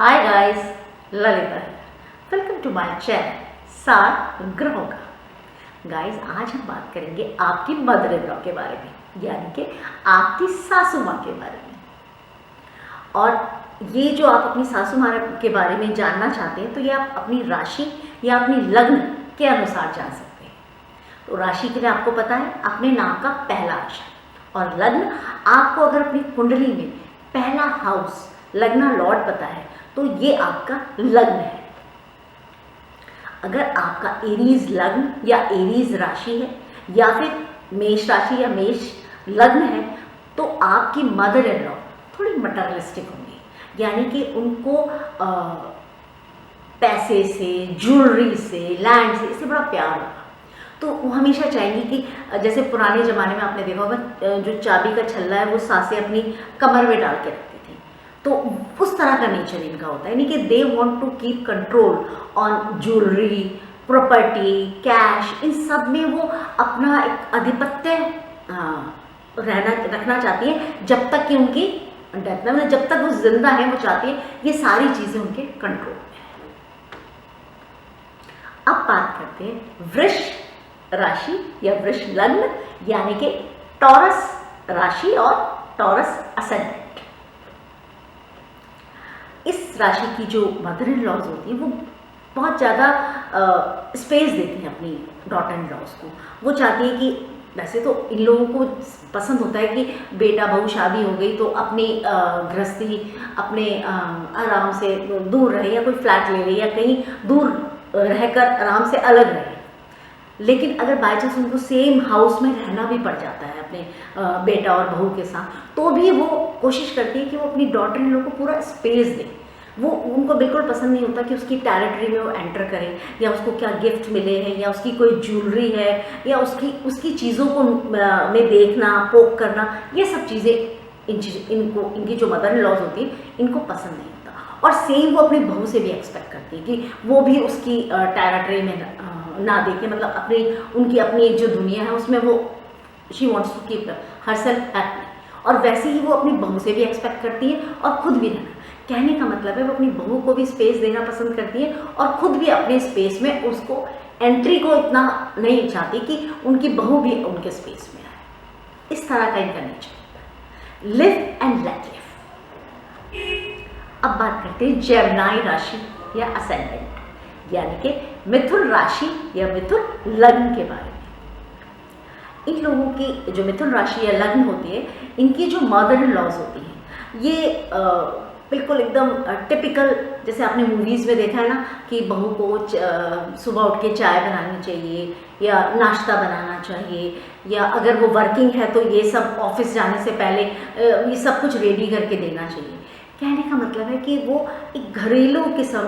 Hi guys, Lalita है। Welcome to my channel सात ग्रहों का। गाइस, आज हम बात करेंगे आपकी मदर इन लॉ के बारे में, यानी कि आपकी सासू माँ के बारे में। और ये जो आप अपनी सासू माँ के बारे में जानना चाहते हैं तो ये आप अपनी राशि या अपनी लग्न के अनुसार जान सकते हैं। तो राशि के लिए आपको पता है अपने नाम का पहला अक्षर, और लग्न आपको अगर अपनी कुंडली में पहला हाउस लग्ना लॉर्ड पता है तो ये आपका लग्न है। अगर आपका एरीज लग्न या एरीज राशि है या फिर मेष राशि या मेष लग्न है तो आपकी मदर इन लॉ थोड़ी मटेरियलिस्टिक होंगी, यानी कि उनको पैसे से, ज्वेलरी से, लैंड से, इससे बड़ा प्यार होगा। तो वो हमेशा चाहेंगी कि जैसे पुराने ज़माने में आपने देखा होगा जो चाबी का छल्ला है वो सासें अपनी कमर में डाल के रखती थी, तो उस तरह का नेचर इनका होता है, यानी कि they want to keep control on jewellery, property, cash, इन सब में वो अपना एक आधिपत्य रखना चाहती है जब तक कि उनकी डेथ, मतलब जब तक वो जिंदा है वो चाहती है ये सारी चीज़ें उनके कंट्रोल में है। अब बात करते हैं वृष राशि या वृष लग्न, यानी कि टॉरस राशि और टॉरस असेंडेंट। इस राशि की जो मदर इन लॉज होती है वो बहुत ज़्यादा स्पेस देती हैं अपनी डॉटर इन लॉज को। वो चाहती है कि वैसे तो इन लोगों को पसंद होता है कि बेटा बहू शादी हो गई तो अपनी गृहस्थी अपने आराम से दूर रहे, या कोई फ्लैट ले ले या कहीं दूर रहकर आराम से अलग रहे। लेकिन अगर बाई चांस उनको सेम हाउस में रहना भी पड़ जाता है अपने बेटा और बहू के साथ, तो भी वो कोशिश करती है कि वो अपनी डॉटर इन लोग को पूरा स्पेस दे। वो उनको बिल्कुल पसंद नहीं होता कि उसकी टेरिटरी में वो एंटर करें, या उसको क्या गिफ्ट मिले हैं, या उसकी कोई ज्वेलरी है, या उसकी चीज़ों को में देखना, पोक करना, ये सब चीज़ें इनकी जो मदर इन लॉज होती है इनको पसंद नहीं होता। और सेम वो अपनी बहू से भी एक्सपेक्ट करती है कि वो भी उसकी टेरिटरी में ना देखे, मतलब उनकी अपनी एक जो दुनिया है उसमें वो she wants to keep herself happy. और वैसे ही वो अपनी बहू से भी एक्सपेक्ट करती है और खुद भी रहना। कहने का मतलब है वो अपनी बहू को भी स्पेस देना पसंद करती है और खुद भी अपने स्पेस में उसको एंट्री को इतना नहीं चाहती कि उनकी बहू भी उनके स्पेस में आए। इस तरह का इनका nature. Live and let live. अब बात करते हैं जेमिनी राशि या असेंडेंट, यानी कि मिथुन राशि या मिथुन लग्न के बारे में। इन लोगों की जो मिथुन राशि या लग्न होती है, इनकी जो मदर इन लॉज होती हैं ये बिल्कुल एकदम टिपिकल, जैसे आपने मूवीज़ में देखा है ना कि बहू को सुबह उठ के चाय बनानी चाहिए या नाश्ता बनाना चाहिए, या अगर वो वर्किंग है तो ये सब ऑफिस जाने से पहले ये सब कुछ रेडी करके देना चाहिए। कहने का मतलब है कि वो एक घरेलू किस्म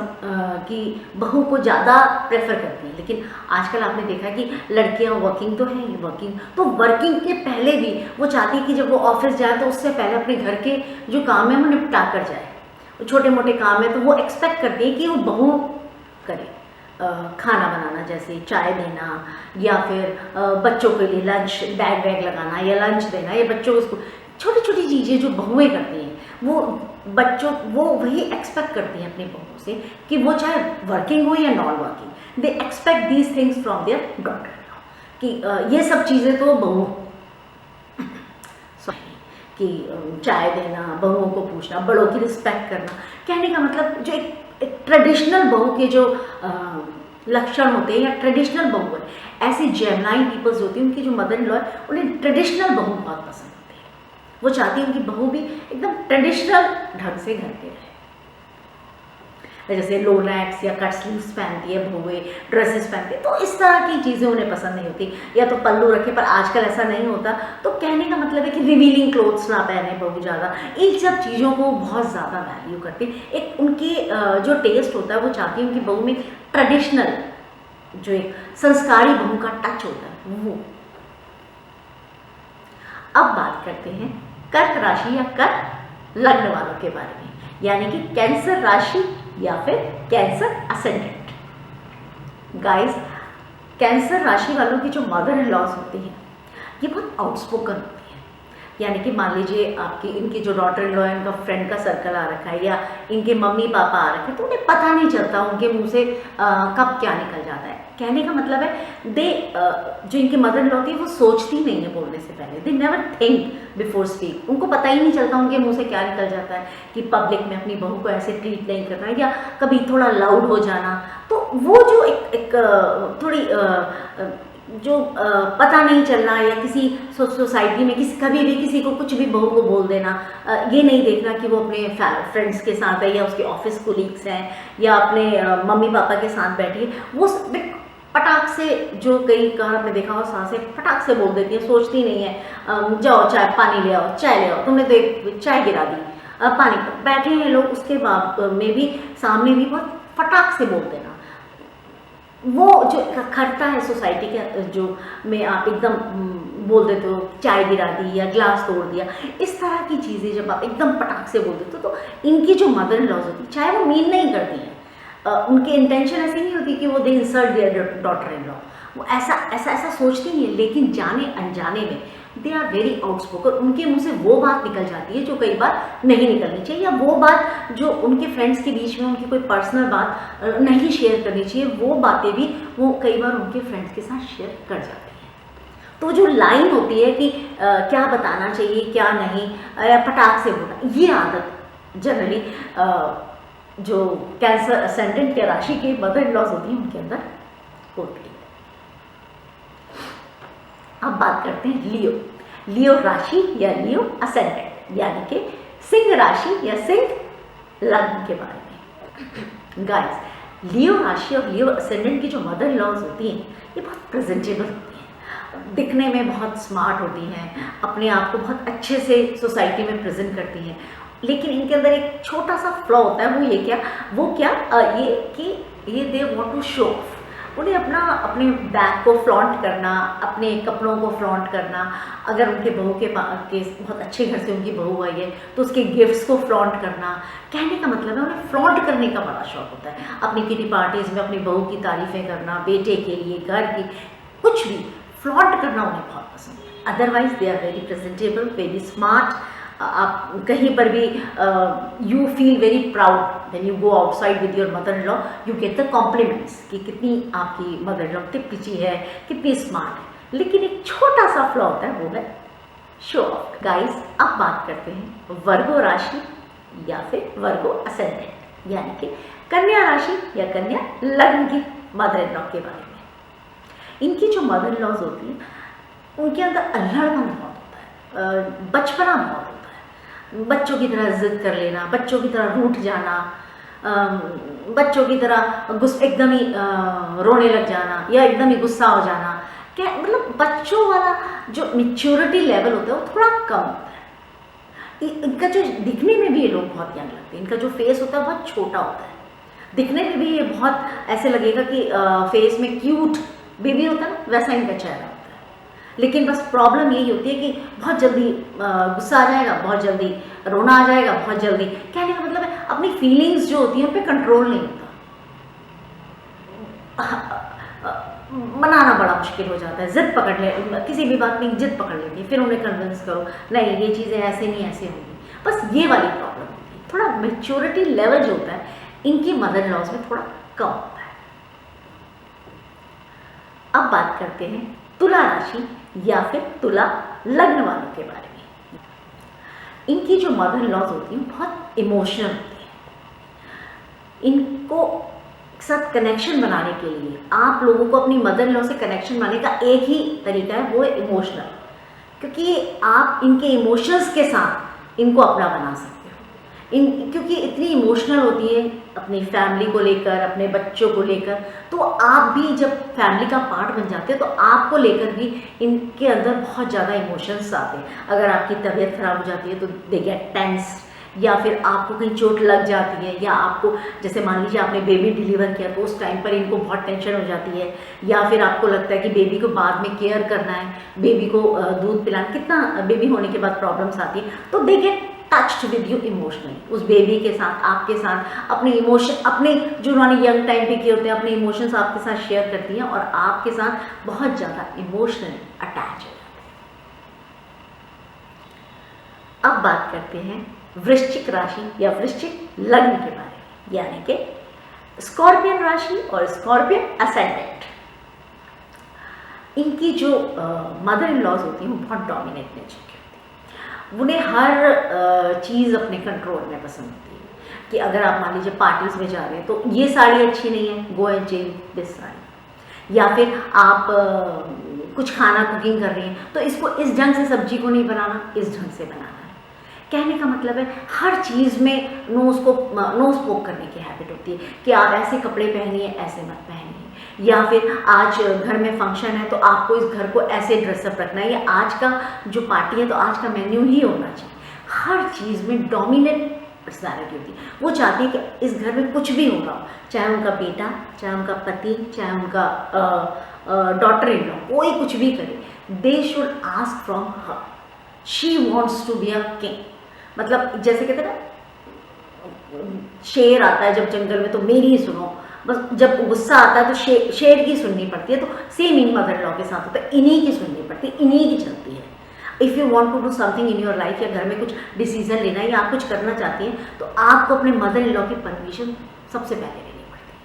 की बहू को ज़्यादा प्रेफर करती हैं। लेकिन आजकल आपने देखा कि लड़कियां वर्किंग तो हैं, ये वर्किंग के पहले भी वो चाहती है कि जब वो ऑफिस जाए तो उससे पहले अपने घर के जो काम है वो निपटा कर जाए। छोटे मोटे काम है तो वो एक्सपेक्ट करती है कि वो बहू करे। खाना बनाना, जैसे चाय देना, या फिर बच्चों के लिए लंच बैग वैग लगाना, या लंच देना, या बच्चों को छोटी छोटी चीज़ें जो बहुएँ करती हैं वो वही एक्सपेक्ट करती हैं अपनी बहू से कि वो चाहे वर्किंग हो या non working, they expect these things from there daughter कि ये सब चीज़ें तो बहू कि चाय देना, बहुओं को पूछना, बड़ों की रिस्पेक्ट करना। कहने का मतलब जो एक ट्रेडिशनल बहू के जो लक्षण होते हैं या ट्रेडिशनल बहू है, ऐसी जेमिनी पीपल्स होती हैं उनकी जो मदर इन लॉ है उन्हें ट्रेडिशनल बहू बहुत पसंद होती है। वो चाहती है उनकी बहू भी एकदम ट्रेडिशनल ढंग से घर पे रहे, जैसे लो नेक्स या कट स्लीव्स पहनती है बहुएं, ड्रेसेस पहनती है, तो इस तरह की चीज़ें उन्हें पसंद नहीं होती, या तो पल्लू रखे, पर आजकल ऐसा नहीं होता। तो कहने का मतलब है कि रिवीलिंग क्लोथ्स ना पहने बहू ज़्यादा, इन सब चीज़ों को बहुत ज़्यादा वैल्यू करती है। एक उनकी जो टेस्ट होता है वो चाहती है उनकी बहू में ट्रेडिशनल जो एक संस्कारी बहू का टच होता है वो। अब बात करते हैं कर्क राशि या कर्क लग्न वालों के बारे में, यानी कि कैंसर राशि या फिर कैंसर असेंडेंट। गाइस, कैंसर राशि वालों की जो मदर इन लॉज होती हैं ये बहुत आउटस्पोकन होती है, यानी कि मान लीजिए आपकी इनकी जो डॉटर इन लॉ है उनका फ्रेंड का सर्कल आ रखा है या इनके मम्मी पापा आ रखे हैं, तो उन्हें पता नहीं चलता उनके मुंह से कब क्या निकल जाता है। कहने का मतलब है जो इनकी मदर इन लॉ होती है वो सोचती नहीं है बोलने से पहले, they never think before speak. उनको पता ही नहीं चलता उनके मुंह से क्या निकल जाता है कि पब्लिक में अपनी बहू को ऐसे ट्रीट नहीं करना या कभी थोड़ा लाउड हो जाना। तो वो जो एक थोड़ी जो पता नहीं चलना या किसी सोसाइटी में कभी भी किसी को कुछ भी बहू को बोल देना, ये नहीं देखना कि वो अपने फ्रेंड्स के साथ है या उसके ऑफिस कोलीग्स हैं या अपने मम्मी पापा के साथ बैठी है, वो पटाख से, जो कई कहा आपने देखा हो सासें फटाक से बोल देती है, सोचती नहीं है जाओ चाय पानी ले आओ, चाय ले आओ, तुमने तो एक चाय गिरा दी, पानी बैठे हैं लोग उसके बाद में भी सामने भी बहुत फटाक से बोल देना। वो जो खटता है सोसाइटी के जो में आप एकदम बोल देते हो चाय गिरा दी या ग्लास तोड़ दिया, इस तरह की चीज़ें जब आप एकदम पटाख से बोल देते हो तो इनकी जो मदर इन लॉज होती है, चाहे वो मीन नहीं करती हैं, उनकी इंटेंशन ऐसी नहीं होती कि वो they insult their daughter in law, वो ऐसा सोचती नहीं है, लेकिन जाने अनजाने में दे आर वेरी आउटस्पोकन। उनके मुंह से वो बात निकल जाती है जो कई बार नहीं निकलनी चाहिए, या वो बात जो उनके फ्रेंड्स के बीच में उनकी कोई पर्सनल बात नहीं शेयर करनी चाहिए, वो बातें भी वो कई बार उनके फ्रेंड्स के साथ शेयर कर जाती है। तो जो लाइन होती है कि क्या बताना चाहिए क्या नहीं, पटाख से बोलना, ये आदत जनरली जो कैंसर असेंडेंट के राशि के मदर इन लॉज होती है उनके अंदर होती है। अब बात करते हैं लियो राशि या लियो असेंडेंट, यानी कि सिंह राशि या सिंह लग्न के बारे में। गाइस, लियो राशि और लियो असेंडेंट की जो मदर इन लॉज होती हैं ये बहुत प्रेजेंटेबल होती हैं, दिखने में बहुत स्मार्ट होती हैं, अपने आप को बहुत अच्छे से सोसाइटी में प्रेजेंट करती हैं, लेकिन इनके अंदर एक छोटा सा फ्लॉ होता है। वो क्या ये कि ये they want to show off, उन्हें अपने बैग को फ्लॉन्ट करना, अपने कपड़ों को फ्लॉन्ट करना, अगर उनके बहू के बहुत अच्छे घर से उनकी बहू आई है तो उसके गिफ्ट्स को फ्लॉन्ट करना। कहने का मतलब है उन्हें फ्लॉन्ट करने का बड़ा शौक होता है, अपनी किटी पार्टीज में अपनी बहू की तारीफ़ें करना, बेटे के लिए, घर की, कुछ भी फ्लॉन्ट करना उन्हें बहुत पसंद है। Otherwise they are very presentable, very smart. आप कहीं पर भी you feel very proud when you go outside with your mother in law, you get the compliments कि कितनी आपकी मदर इन लॉ टिपची है, कितनी स्मार्ट है। लेकिन एक छोटा सा फ्लॉ होता है, वो है शो ऑफ। गाइस, अब बात करते हैं वर्गो राशि या फिर वर्गो असेंडेंट, यानी कि कन्या राशि या कन्या लग्न की मदर इन लॉ के बारे में। इनकी जो मदर इन लॉज होती है उनके अंदर अल्हड़पन बहुत होता है, बचपना बहुत होता है, बच्चों की तरह जिद कर लेना, बच्चों की तरह रूठ जाना, बच्चों की तरह एकदम ही रोने लग जाना या एकदम ही गुस्सा हो जाना। क्या मतलब बच्चों वाला जो मैच्योरिटी लेवल होता है वो थोड़ा कम होता है। इनका जो दिखने में भी ये लोग बहुत यंग लगते हैं, इनका जो फेस होता है बहुत छोटा होता है, दिखने में भी ये बहुत ऐसे लगेगा कि फेस में क्यूट बेबी होता है ना, वैसा इनका चेहरा होता है। लेकिन बस प्रॉब्लम यही होती है कि बहुत जल्दी गुस्सा आ जाएगा, बहुत जल्दी रोना आ जाएगा, बहुत जल्दी, कहने का मतलब है अपनी फीलिंग्स जो होती हैं उन पर कंट्रोल नहीं होता, मनाना बड़ा मुश्किल हो जाता है, जिद पकड़ ले, किसी भी बात में जिद पकड़ लेती है, फिर उन्हें कन्विंस करो नहीं ये चीज़ें ऐसे नहीं ऐसे होंगी, बस ये वाली प्रॉब्लम होती है। थोड़ा मैच्योरिटी लेवल जो होता है इनकी मदर इन लॉज में थोड़ा कम होता है। अब बात करते हैं तुला राशि या फिर तुला लग्न वालों के बारे में। इनकी जो मदर इन लॉज होती हैं बहुत इमोशनल होती हैं। इनको साथ कनेक्शन बनाने के लिए आप लोगों को अपनी मदर इन लॉ से कनेक्शन बनाने का एक ही तरीका है, वो है इमोशनल, क्योंकि आप इनके इमोशंस के साथ इनको अपना बना सकते हो। क्योंकि इतनी इमोशनल होती है अपनी फैमिली को लेकर, अपने बच्चों को लेकर, तो आप भी जब फैमिली का पार्ट बन जाते हैं तो आपको लेकर भी इनके अंदर बहुत ज़्यादा इमोशंस आते हैं। अगर आपकी तबीयत खराब हो जाती है तो दे गेट टेंस, या फिर आपको कहीं चोट लग जाती है, या आपको जैसे मान लीजिए आपने बेबी डिलीवर किया तो उस टाइम पर इनको बहुत टेंशन हो जाती है, या फिर आपको लगता है कि बेबी को बाद में केयर करना है, बेबी को दूध पिलाना, कितना बेबी होने के बाद प्रॉब्लम्स आती है, तो they get touched with you emotionally, उस बेबी के साथ, आपके साथ अपने इमोशन, अपने जो उन्होंने यंग टाइम पे किए होते हैं अपने इमोशंस आपके साथ शेयर करती हैं और आपके साथ बहुत ज़्यादा इमोशनली अटैच हो जाते हैं। अब बात करते हैं वृश्चिक राशि या वृश्चिक लग्न के बारे में, यानी कि स्कॉर्पियन राशि और स्कॉर्पियन असेंडेंट। इनकी जो मदर इन लॉज होती हैं वो बहुत डोमिनेट नेचर की होती हैं। उन्हें हर चीज़ अपने कंट्रोल में पसंद होती है कि अगर आप मान लीजिए पार्टीज में जा रहे हैं तो ये साड़ी अच्छी नहीं है, go and change this sari, या फिर आप कुछ खाना कुकिंग कर रही हैं तो इसको इस ढंग से सब्जी को नहीं बनाना, इस ढंग से बनाना है। कहने का मतलब है हर चीज़ में नोज पोक करने की हैबिट होती है कि आप ऐसे कपड़े पहनिए, ऐसे मत पहनिए, या फिर आज घर में फंक्शन है तो आपको इस घर को ऐसे ड्रेसअप रखना है, या आज का जो पार्टी है तो आज का मेन्यू ही होना चाहिए। हर चीज़ में डोमिनेट पर्सनैलिटी होती है। वो चाहती है कि इस घर में कुछ भी हो रहा हो, चाहे उनका बेटा, चाहे उनका पति, चाहे उनका डॉटर इन लॉ, कोई कुछ भी करे, they should ask from her, she wants to be a king. मतलब जैसे कहते हैं ना, शेर आता है जब जंगल में तो मेरी ही सुनो, बस जब गुस्सा आता है तो शेर की सुननी पड़ती है। तो सेम इन मदर लॉ के साथ होता है, इन्हीं की सुननी पड़ती है, इन्हीं की चलती है। If you want to do something in your life, या घर में कुछ डिसीजन लेना है या आप कुछ करना चाहती हैं तो आपको अपने मदर इन लॉ की परमिशन सबसे पहले लेनी पड़ती है।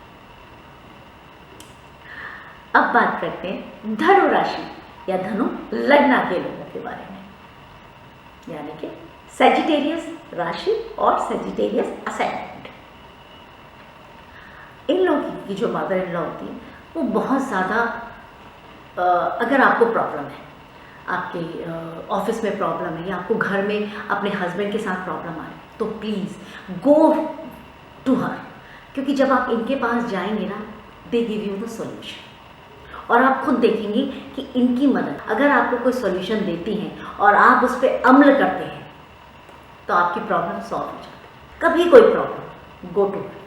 अब बात करते हैं धनु राशि या धनु लग्न के लोगों के बारे में, यानी कि सेजिटेरियस राशि और सेजिटेरियस असेंडेंट। इन लोगों की जो मदर इन लॉ होती है वो बहुत ज़्यादा, अगर आपको प्रॉब्लम है, आपके ऑफिस में प्रॉब्लम है, या आपको घर में अपने हस्बैंड के साथ प्रॉब्लम आ रही है, तो प्लीज़ गो टू हर, क्योंकि जब आप इनके पास जाएंगे ना, they give you the solution. और आप खुद देखेंगे कि इनकी मदद, अगर आपको कोई सॉल्यूशन देती हैं और आप उस पर अमल करते हैं तो आपकी प्रॉब्लम सॉल्व हो जाती है। कभी कोई प्रॉब्लम, गो टू हर।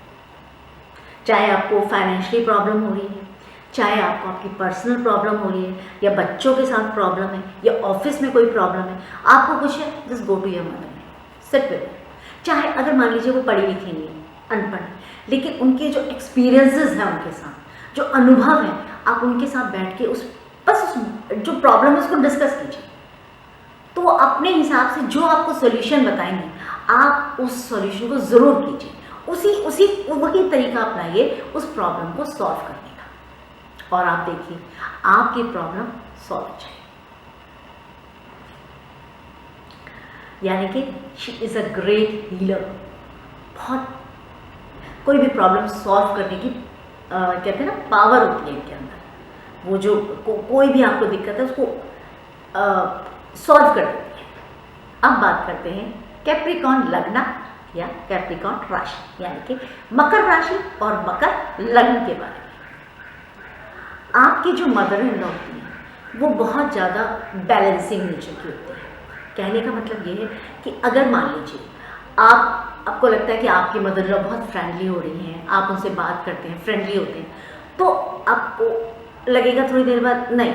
चाहे आपको फाइनेंशियली प्रॉब्लम हो रही है, चाहे आपको आपकी पर्सनल प्रॉब्लम हो रही है, या बच्चों के साथ प्रॉब्लम है, या ऑफिस में कोई प्रॉब्लम है, आपको कुछ है, just go to your mother, sit with. चाहे अगर मान लीजिए वो पढ़ी लिखी नहीं है, अनपढ़ है, लेकिन उनके जो एक्सपीरियंसेस हैं, उनके साथ जो अनुभव है, आप उनके साथ बैठ के उस जो प्रॉब्लम है उसको डिस्कस कीजिए। तो वो अपने हिसाब से जो आपको सोल्यूशन बताएंगे, आप उस सोल्यूशन को ज़रूर कीजिए, वही तरीका अपनाइए उस प्रॉब्लम को सॉल्व करने का, और आप देखिए आपकी प्रॉब्लम सॉल्व हो जाएगी। यानी कि she is a great healer. बहुत कोई भी प्रॉब्लम सॉल्व करने की कहते हैं ना, पावर होती है इनके अंदर। वो जो कोई भी आपको दिक्कत है उसको सॉल्व कर देती है। अब बात करते हैं कैप्रिकॉर्न लग्न या कैप्रिकॉर्न राशि, यानी कि मकर राशि और मकर लग्न के बारे में। आपकी जो मदर इन लॉ होती है वो बहुत ज़्यादा बैलेंसिंग नेचर की होती है। कहने का मतलब ये है कि अगर मान लीजिए आपको लगता है कि आपकी मदर इन लॉ बहुत फ्रेंडली हो रही हैं, आप उनसे बात करते हैं, फ्रेंडली होते हैं, तो आपको लगेगा थोड़ी देर बाद नहीं,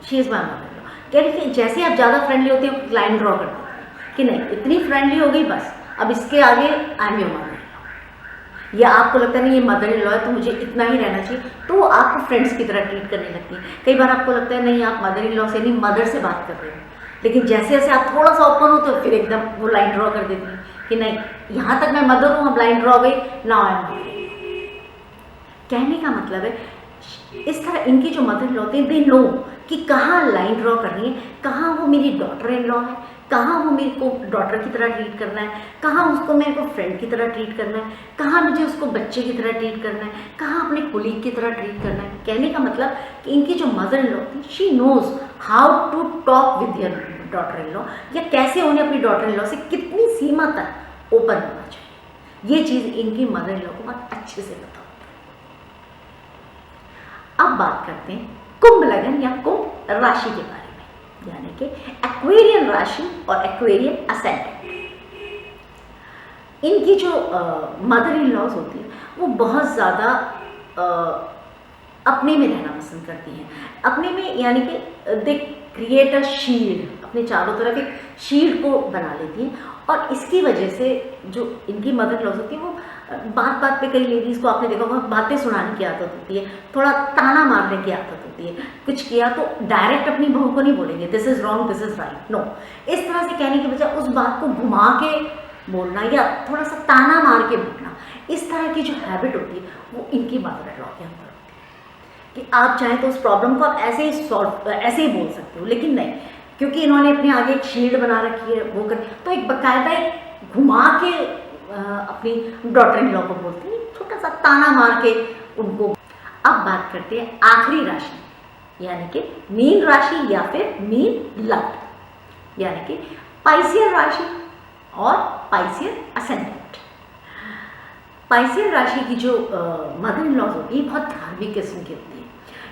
she is my mother in law. कह रही कि जैसे आप ज़्यादा फ्रेंडली होते हैं लाइन ड्रॉ कर देते हैं कि नहीं, इतनी फ्रेंडली हो गई, बस अब इसके आगे I am your mother in law. या आपको लगता है नहीं ये मदर इन लॉ है तो मुझे इतना ही रहना चाहिए, तो आपको फ्रेंड्स की तरह ट्रीट करने लगती है। कई बार आपको लगता है नहीं आप मदर इन लॉ से नहीं मदर से बात कर रहे हो, लेकिन जैसे जैसे आप थोड़ा सा ओपन हो तो फिर एकदम वो लाइन ड्रॉ कर देती है कि नहीं, यहाँ तक मैं मदर हूँ, अब लाइन ड्रॉ गई, नाउ आई एम मदर। कहने का मतलब है इस तरह इनकी जो मदर इन लॉ होती है, दे नो कि कहाँ लाइन ड्रॉ करनी है, कहाँ वो मेरी डॉटर इन लॉ है, कहाँ वो मेरे को डॉटर की तरह ट्रीट करना है, कहाँ उसको मेरे को फ्रेंड की तरह ट्रीट करना है, कहाँ मुझे उसको बच्चे की तरह ट्रीट करना है, कहाँ अपने कोलीग की तरह ट्रीट करना है। कहने का मतलब कि इनकी जो मदर इन लॉ होती है, she knows how to talk with your daughter in law, या कैसे उन्हें अपनी डॉटर इन लॉ से कितनी सीमा तक ओपन होना चाहिए। ये चीज़ इनकी मदर इन लॉ को बहुत अच्छे से पता होती है। अब बात करते हैं कुंभ लग्न या कुंभ राशि के बारे में, यानी कि एक्वेरियन राशि और एक्वेरियन असेंडेंट। इनकी जो मदर इन लॉज होती है वो बहुत ज़्यादा अपने में रहना पसंद करती हैं, अपने में, यानी कि दे क्रिएट अ शील्ड अपने चारों तरफ एक शील्ड को बना लेती हैं। और इसकी वजह से जो इनकी मदर इन लॉज होती है वो बात बात पे, कई लेडीज़ को आपने देखा होगा बातें सुनाने की आदत होती है, थोड़ा ताना मारने की आदत होती है। कुछ किया तो डायरेक्ट अपनी बहू को नहीं बोलेंगे this is wrong this is right, no. इस तरह से कहने की बजाय उस बात को घुमा के बोलना या थोड़ा सा ताना मार के बोलना, इस तरह की जो हैबिट होती है वो इनकी मदर इन लॉ के अंदर होती है। कि आप चाहें तो उस प्रॉब्लम को आप ऐसे ही बोल सकते हो, लेकिन नहीं, क्योंकि इन्होंने अपने आगे एक शील्ड बना रखी है वो कर, तो एक बाकायदा एक घुमा के अपनी डॉटर इन लॉ को बोलते हैं, छोटा सा ताना मार के उनको। अब बात करते हैं आखिरी राशि, यानी कि मीन राशि या फिर मीन लग्न, यानी कि पाइसियर राशि और पाइसियर असेंडेंट। पाइसियर राशि की जो मदर इन लॉज होती है बहुत धार्मिक किस्म की होती है।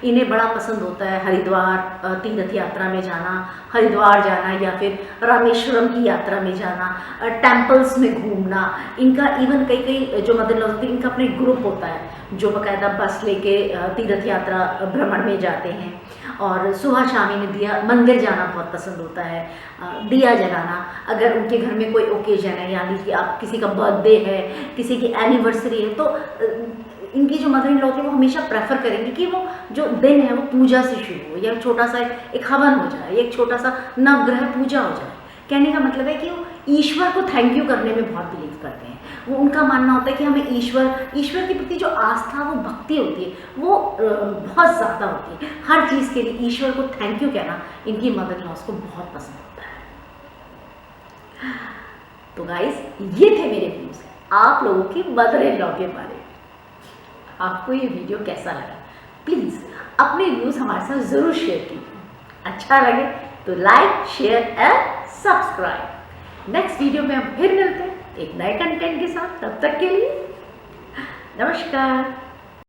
इन्हें बड़ा पसंद होता है हरिद्वार तीर्थ यात्रा में जाना, हरिद्वार जाना या फिर रामेश्वरम की यात्रा में जाना, टेम्पल्स में घूमना। इनका इवन कई कई जो मदर इन लॉज होती है इनका अपने ग्रुप होता है जो बाकायदा बस लेके तीर्थ यात्रा भ्रमण में जाते हैं। और सुबह शाम इन्हें दिया मंदिर जाना बहुत पसंद होता है, दिया जलाना। अगर उनके घर में कोई ओकेजन है, यानी कि आप किसी का बर्थडे है, किसी की एनिवर्सरी है, तो इनकी जो मदर इन लॉ है वो हमेशा प्रेफर करेंगे कि वो जो दिन है वो पूजा से शुरू हो, या छोटा सा एक हवन हो जाए, एक छोटा सा नवग्रह पूजा हो जाए। कहने का मतलब है कि वो ईश्वर को थैंक यू करने में बहुत बिलीव करते हैं। वो उनका मानना होता है कि हमें ईश्वर के प्रति जो आस्था, वो भक्ति होती है वो बहुत ज़्यादा होती है। हर चीज़ के लिए ईश्वर को थैंक यू कहना इनकी मदर इन लॉज को बहुत पसंद होता है। तो गाइस, ये थे मेरे व्यूज़ आप लोगों की मदर इन लॉ के बारे में। आपको ये वीडियो कैसा लगा? प्लीज़ अपने व्यूज़ हमारे साथ ज़रूर शेयर कीजिए। अच्छा लगे तो like, share and subscribe. Next video में हम फिर मिलते हैं एक नए कंटेंट के साथ। तब तक के लिए नमस्कार।